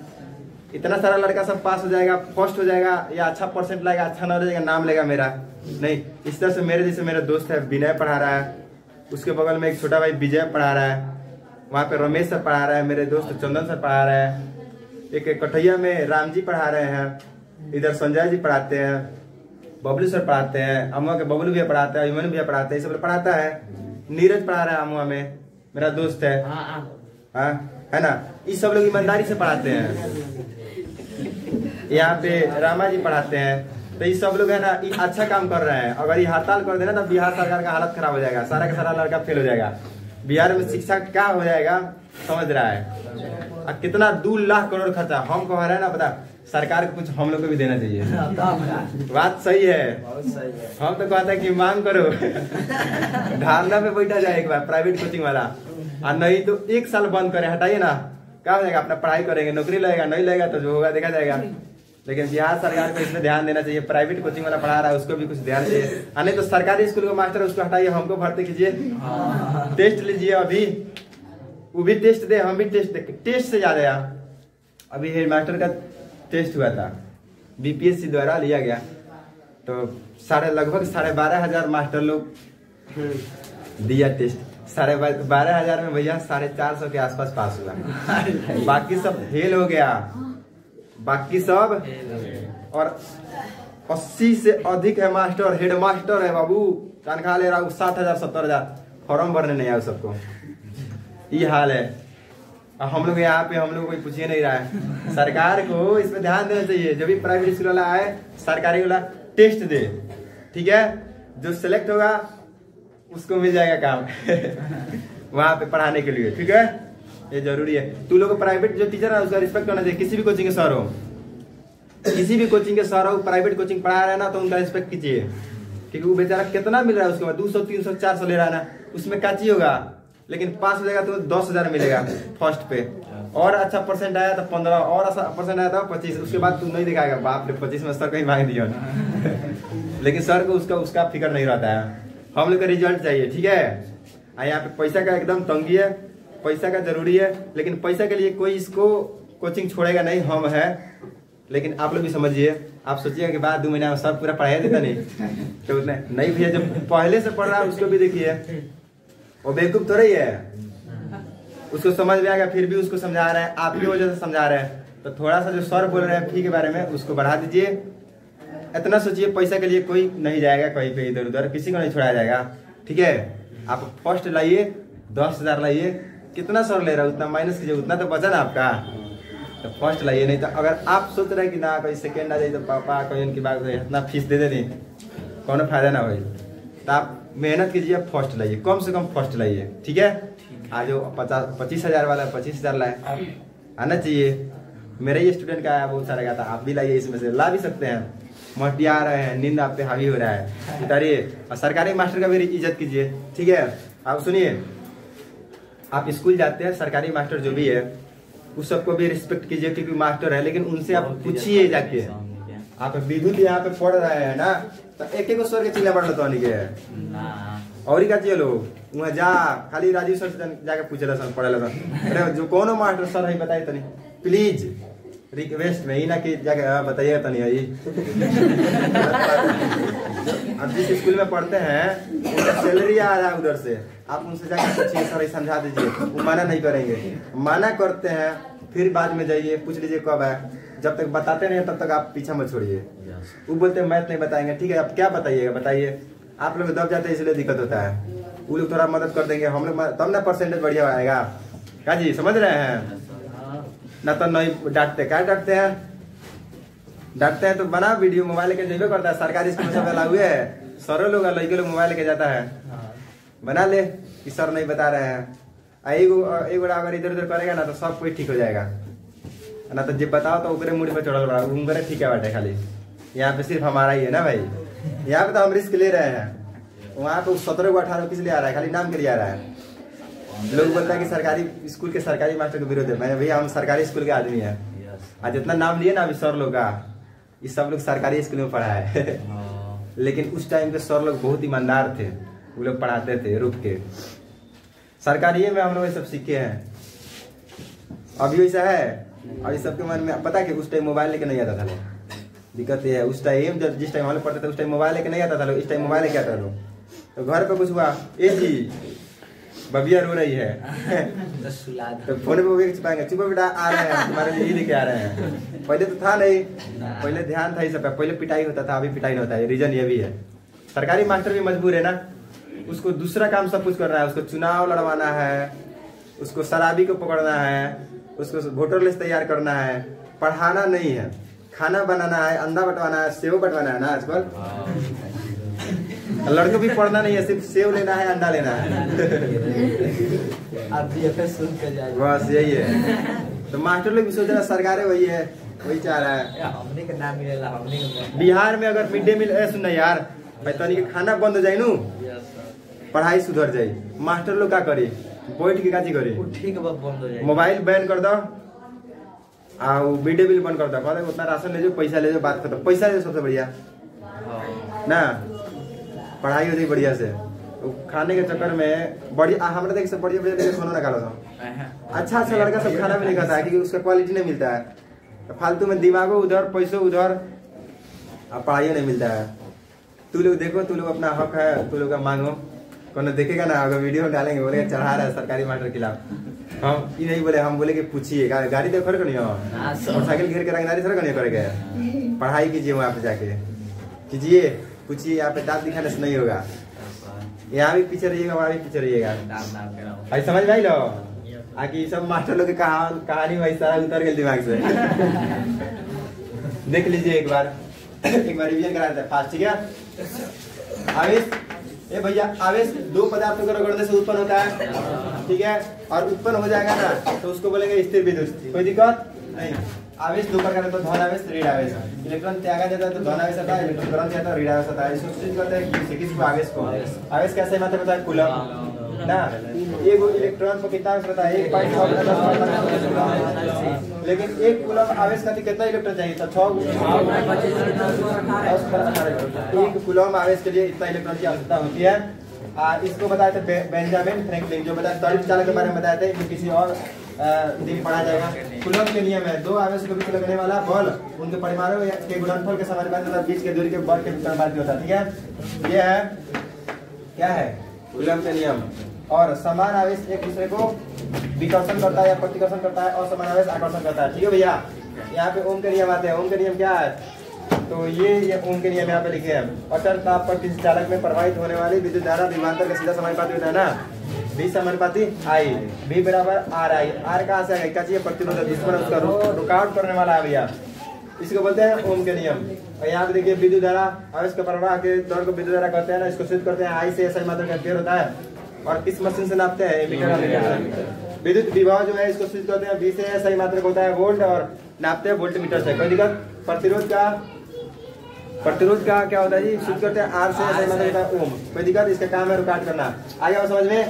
इतना सारा लड़का सब पास हो जाएगा, फर्स्ट हो जाएगा, या अच्छा परसेंट लाएगा, अच्छा नॉलेज आएगा, नाम लेगा मेरा नहीं। इस तरह से मेरे जैसे मेरा दोस्त है विनय पढ़ा रहा है, उसके बगल में एक छोटा भाई विजय पढ़ा रहा है, वहाँ पे रमेश सर पढ़ा रहा है, मेरे दोस्त चंदन सर पढ़ा रहे हैं, एक कठैया में राम जी पढ़ा रहे हैं, इधर संजय जी पढ़ाते हैं, बबलू सर पढ़ाते हैं, अमुआ के बबलू भैया पढ़ाते हैं, अभिमन्यु भैया पढ़ाते हैं, ये सब पढ़ाता है। नीरज पढ़ा रहा है अमुआ में, मेरा दोस्त है। हाँ है ना, ये सब लोग ईमानदारी से पढ़ाते हैं। यहाँ पे रामा जी पढ़ाते हैं, तो ये सब लोग है ना ये अच्छा काम कर रहे हैं। अगर ये हड़ताल कर देना तो बिहार सरकार का हालत खराब हो जाएगा, सारा का सारा लड़का फेल हो जाएगा। बिहार में शिक्षा क्या हो जाएगा समझ रहा है। और कितना 2 लाख करोड़ खर्चा हम कह रहे हैं ना, पता सरकार को कुछ हम लोग को भी देना चाहिए। बात सही है,
बहुत सही है।
हम तो कहते हैं कि मांग करो धरना पे बैठा जाए एक बार प्राइवेट कोचिंग वाला, और नहीं तो 1 साल बंद करे, हटाइए ना, क्या हो जाएगा, अपना पढ़ाई करेंगे, नौकरी लगेगा, नहीं लगेगा तो जो होगा देखा जाएगा। लेकिन बिहार सरकार को इसमें ध्यान देना चाहिए। प्राइवेट कोचिंग वाला पढ़ा रहा है उसको भी कुछ ध्यान चाहिए, नहीं तो सरकारी स्कूल का मास्टर उसको हटाइए, हमको भर्ती कीजिए, टेस्ट लीजिए। अभी वो भी टेस्ट दे, हम भी टेस्ट दे, टेस्ट से ज्यादा यार। अभी हेड मास्टर का टेस्ट हुआ था, बीपीएससी द्वारा लिया गया, तो लगभग 12,500 मास्टर लोग दिया टेस्ट। 12,500 में भैया 450 के आसपास पास हुआ, बाकी सब फेल हो गया, बाकी सब। और 80 से अधिक है मास्टर, हेड मास्टर है बाबू, तनख्वाह ले रहा हूँ 60,000 70,000, फॉर्म भरने नहीं आया सबको, ये हाल है। और हम लोग यहाँ पे हम लोग कोई पूछिए नहीं रहा है। सरकार को इस पे ध्यान देना चाहिए। जब भी प्राइवेट स्कूल वाला आए, सरकारी वाला टेस्ट दे, ठीक है, जो सिलेक्ट होगा उसको मिल जाएगा काम वहां पे पढ़ाने के लिए, ठीक है, ये जरूरी है। तू लोग प्राइवेट जो टीचर है उसका रिस्पेक्ट करना चाहिए। किसी भी कोचिंग के सर हो, किसी भी कोचिंग के सर हो, प्राइवेट कोचिंग पढ़ा रहे हैं ना, तो उनका रिस्पेक्ट कीजिए, क्योंकि वो बेचारा कितना मिल रहा है उसके बाद 200 300 400 ले रहा है ना, उसमें काची होगा, लेकिन पास हो जाएगा तो 10,000 मिलेगा फर्स्ट पे, और अच्छा परसेंट आया तो 15, और अच्छा परसेंट आया तो 25, उसके बाद तू नहीं दिखाएगा बाप रे 25 में सर कहीं मांग दिया लेकिन सर को उसका फिक्र नहीं रहता है। हम लोग का रिजल्ट चाहिए, ठीक है। यहाँ पे पैसा का एकदम तंगी है, पैसा का जरूरी है, लेकिन पैसा के लिए कोई इसको कोचिंग छोड़ेगा नहीं, हम है। लेकिन आप लोग भी समझिए, आप सोचिए कि बाद 2 महीना में सर पूरा पढ़ाया देता नहीं तो नहीं भैया, जो पहले से पढ़ रहा है उसको भी देखिए, वो बेवकूफ तो रही है, उसको समझ में आ गया, फिर भी उसको समझा रहे हैं, आपकी वजह से समझा रहे हैं। तो थोड़ा सा जो सर बोल रहे हैं फी के बारे में उसको बढ़ा दीजिए। इतना सोचिए, पैसा के लिए कोई नहीं जाएगा कहीं पे इधर उधर, किसी को नहीं छोड़ा जाएगा, ठीक है। आप फर्स्ट लाइए, 10,000 लाइए, कितना सर ले रहा है उतना माइनस कीजिए, उतना तो बचा ना आपका, तो फर्स्ट लाइए। नहीं तो अगर आप सोच रहे हैं कि ना कोई सेकेंड आ जाए तो पापा कोई उनकी बात इतना फीस दे दे, नहीं कौन फायदा ना भाई, तो आप मेहनत कीजिए, फर्स्ट लाइए, कम से कम फर्स्ट लाइए, ठीक है। आज 25,000 वाला 25,000 लाए, आना चाहिए। मेरे ही स्टूडेंट का आया, बहुत सारा गया था, आप भी लाइए, इसमें से ला भी सकते हैं। मटिया आ रहे हैं, नींद आप पे हावी हो रहा है, उतारिए। और सरकारी मास्टर का भी इज्जत कीजिए, ठीक है। आप सुनिए, आप स्कूल जाते हैं, सरकारी मास्टर जो भी है उस सबको भी रिस्पेक्ट कीजिए, क्योंकि मास्टर है, लेकिन उनसे आप पूछिए जाके। आप विद्युत यहाँ पे पढ़ रहे हैं ना, तो एक स्वर के चिल्ला पढ़ लो तो और ही का चाहिए लोग वहाँ जा, खाली राजीव सर से जाके पूछे सर पढ़े ला, अरे जो कौन मास्टर सर है बताइए तनी प्लीज, रिक्वेस्ट में ही ना कि जाके बताइए तनी है। अब जिस स्कूल में पढ़ते हैं उनका सैलरी आ रहा है उधर से, आप उनसे जाके पूछिए, सर समझा दीजिए, वो मना नहीं करेंगे। मना करते हैं फिर बाद में जाइए पूछ लीजिए कब है, जब तक बताते नहीं तब तक आप पीछा मत छोड़िए। वो बोलते हैं मैथ नहीं बताएंगे, ठीक है आप क्या बताइएगा बताइए। आप लोग दब जाते हैं इसलिए दिक्कत होता है, वो लोग थोड़ा मदद कर देंगे, हम लोग तब ना परसेंटेज बढ़िया आएगा। क्या जी समझ रहे हैं ना, तो नहीं डांटते, क्या डांटते हैं, डांटते हैं तो बना वीडियो, मोबाइल लेके जाइए करता है, सरकारी स्कूल सब अलाउ है, सर लोग लड़के लोग मोबाइल लेके जाता है, बना ले कि सर नहीं बता रहे हैं। एक अगर इधर उधर करेगा ना तो सब कोई ठीक हो जाएगा, ना तो जब बताओ तो ऊपर मुड़ी पर चढ़ल रहा उनका ठीक है बाटे, खाली यहाँ पे सिर्फ हमारा ही है ना भाई, यहाँ पे तो हम रिस्क ले रहे हैं, वहाँ पे 17 को 18 किस लिए आ रहा है, खाली नाम के लिए आ रहा है। लोग बोलता है कि सरकारी स्कूल के सरकारी मास्टर के विरोध है, मैंने भैया हम सरकारी स्कूल के आदमी है, आज जितना नाम लिए ना अभी सर लोग का, ये सब लोग सरकारी स्कूल में पढ़ा है लेकिन उस टाइम पे सर लोग बहुत ईमानदार थे, वो लोग पढ़ाते थे रुक के, सरकारी में हम लोग ये सब सीखे हैं। अभी वैसा है, और इस सबके मन में पता है कि उस टाइम मोबाइल लेके नहीं आता था लोग, दिक्कत ये है। उस टाइम जब जिस टाइम हम लोग पढ़ते थे उस टाइम मोबाइल लेके नहीं आता था लोग, इस टाइम मोबाइल लेके आता लोग। तो घर पे कुछ हुआ, ए जी बबिया रो रही है तो फोन पे छिपाएंगे, चुप बेटा आ रहे हैं तुम्हारे लिए लेके आ रहे हैं। पहले तो था नहीं, पहले ध्यान था ये सब, पहले पिटाई होता था, अभी पिटाई नहीं होता है। रीजन ये भी है, सरकारी मास्टर भी मजबूर है ना, उसको दूसरा काम सब कुछ करना है, उसको चुनाव लड़वाना है, उसको शराबी को पकड़ना है, उसको वोटर लिस्ट तैयार करना है, पढ़ाना नहीं है, खाना बनाना है, अंडा बंटवाना है, सेव बंटवाना है ना आजकल। लड़कों भी पढ़ना नहीं है, सिर्फ सेव लेना है, अंडा लेना है।
आप BFS सुन कर जाइए।
बस यही है। तो मास्टर लोग भी सोच रहा है सरकारें वही है, वही चाह रहा है।
हमने का नाम मिलेला, हमने का
बिहार में अगर मिड डे मील सुनना यार, पैतानी के खाना बंद हो जाए नू, पढ़ाई सुधर जाए। मास्टर लोग क्या करे, बैठ के काची करे,
ठीक है बंद हो जाए,
मोबाइल बैन कर दो, मिड डे मील बंद कर दो, कहते उतना राशन ले जाओ, पैसा ले जाओ, बात खत्म। पैसा ले सबसे बढ़िया ना, पढ़ाई हो जाए बढ़िया से। खाने के चक्कर में बढ़िया हमारे देख सब बढ़िया बढ़िया खाना ना खा लो। अच्छा अच्छा लड़का सब खाना भी नहीं खाता है क्योंकि उसका क्वालिटी नहीं मिलता है। तो फालतू में दिमागो उधर, पैसों उधर, और पढ़ाई नहीं मिलता है। तू लोग देखो, तू लोग अपना हक है, तू लोग का मांगो। कौन देखेगा ना, अगर वीडियो डालेंगे बोलेगा चढ़ा रहा है सरकारी मास्टर के खिलाफ। हम ये नहीं बोले, हम बोले कि पूछिए गाड़ी देखो नहीं हो, मोटरसाइकिल घेर के रंगदारी थोड़ा नहीं करेगा। पढ़ाई कीजिए वहाँ पे जाके, कीजिए, पूछिए। यहाँ पे दांत दिखाने से नहीं होगा। यहाँ भी पीछे रहिएगा, वहाँ भी पीछे रहिएगा। भाई समझ में आई लो, आकि सब मास्टर लोग की कहानी भाई सारा उतर गया दिमाग से। देख लीजिए एक बार रिवीजन करा देते हैं फास्ट, ठीक है। आवेश, ए भैया, आवेश दो पदार्थों को रगड़ने से उत्पन्न होता है, ठीक है। और उत्पन्न हो जाएगा ना तो उसको बोलेंगे स्थिर विद्युत, कोई दिक्कत नहीं। आवेश दो प्रकार है, तो धन आवेश, ऋण आवेश। इलेक्ट्रॉन त्यागा जाता है तो धन आवेश आता है, इलेक्ट्रॉन ग्रहण किया तो ऋण आवेश आता है। इसको सूचित करते हैं किसको, आवेश को। आवेश कैसे मात्रा होता है, कूलम ना। एक इलेक्ट्रॉन को कितना आवेश रहता है, 1.6, लेकिन एक कूलम आवेश का कितना इलेक्ट्रॉन चाहिए था, 6। एक कूलम आवेश के लिए इतना इलेक्ट्रॉन की आवश्यकता होती है। इसको बताए थे बेंजामिन फ्रैंकलिन, जो बताया त्वरित चालक के बारे में बताए थे, किसी और दिन पढ़ा जाएगा। कूलम के नियम है, दो आवेश के बीच लगने वाला बल उनके परिमाणों के गुणनफल के समानुपाती तथा बीच के दूरी के बल के समानुपाती होता है, ठीक है। ये है क्या है, कूलम के नियम। और समान आवेश एक दूसरे को विकर्षण करता है या प्रतिकर्षण करता है, और समान आवेश आकर्षण करता है, ठीक है भैया। यहाँ पे ओम के नियम आते हैं। ओम के नियम क्या है, तो ये ओम के नियम यहाँ पे लिखे हैं। अचल ताप पर किसी चालक में प्रवाहित होने वाली विद्युत धारा विभवांतर का सीधा समानुपाती होता है ना, V समानुपाती I, V बराबर RI। R कहाँ से आएगा, क्या प्रतिरोध, दुश्मन उसका रुकावट करने वाला है भैया, इसको बोलते हैं ओम के नियम। और यहाँ पे देखिए विद्युत धारा आवेश के प्रवाह के दौर को विद्युत धारा कहते हैं ना, इसको सिद्ध करते हैं I से SI मात्रा का एम्पीयर होता है। और किस मशीन से नापते हैं, मीटर। विद्युत विभव जो है इसको सिद्ध करते हैं V से SI मात्रा होता है वोल्ट, और नापते हैं वोल्ट मीटर से। कोई दिक्कत। प्रतिरोध का क्या होता है जी, सिद्ध करते हैं R से SI मात्रा होता है ओम। कोई दिक्कत। इसका काम है रुकावट करना। आ गया समझ में।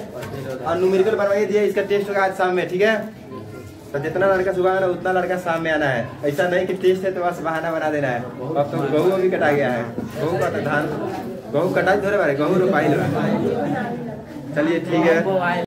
और न्यूमेरिकल बनवाइए दिए, इसका टेस्ट होगा आज शाम में, ठीक है। तो जितना लड़का सुबह आना उतना लड़का शाम में आना है। ऐसा नहीं कि टेस्ट है तो बस बहाना बना देना है। अब तो गेहूँ भी कटा गया है, गेहूँ का तो धान, गेहूँ कटाई थोड़े बारे, गेहूँ रोपाई। चलिए ठीक है।